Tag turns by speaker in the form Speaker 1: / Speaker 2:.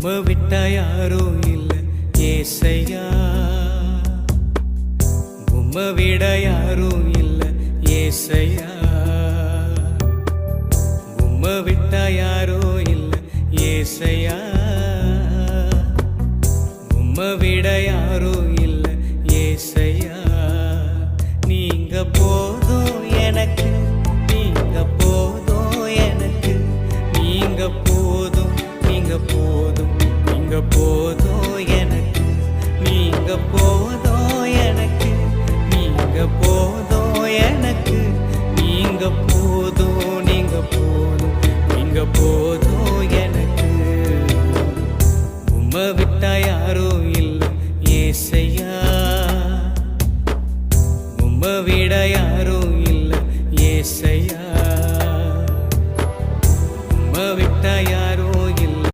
Speaker 1: உம்மை விட்டா யாரோ இல்ல ஏசையா, உம்மை விட யாரோ இல்ல ஏசையா, உம்மை விட்டா யாரோ இல்ல ஏசையா, உம்மை விட யாரோ இல்ல ஏசையா. நீங்க போதும் எனக்கு, நீங்க போதும் எனக்கு, நீங்க போதும், நீங்க போதும், நீங்க போதும் எனக்கு, நீங்க போதும் எனக்கு, நீங்க போதும் எனக்கு, நீங்க போதும், நீங்க போதும், நீங்க போதும் எனக்கு. உம்மை விட்டா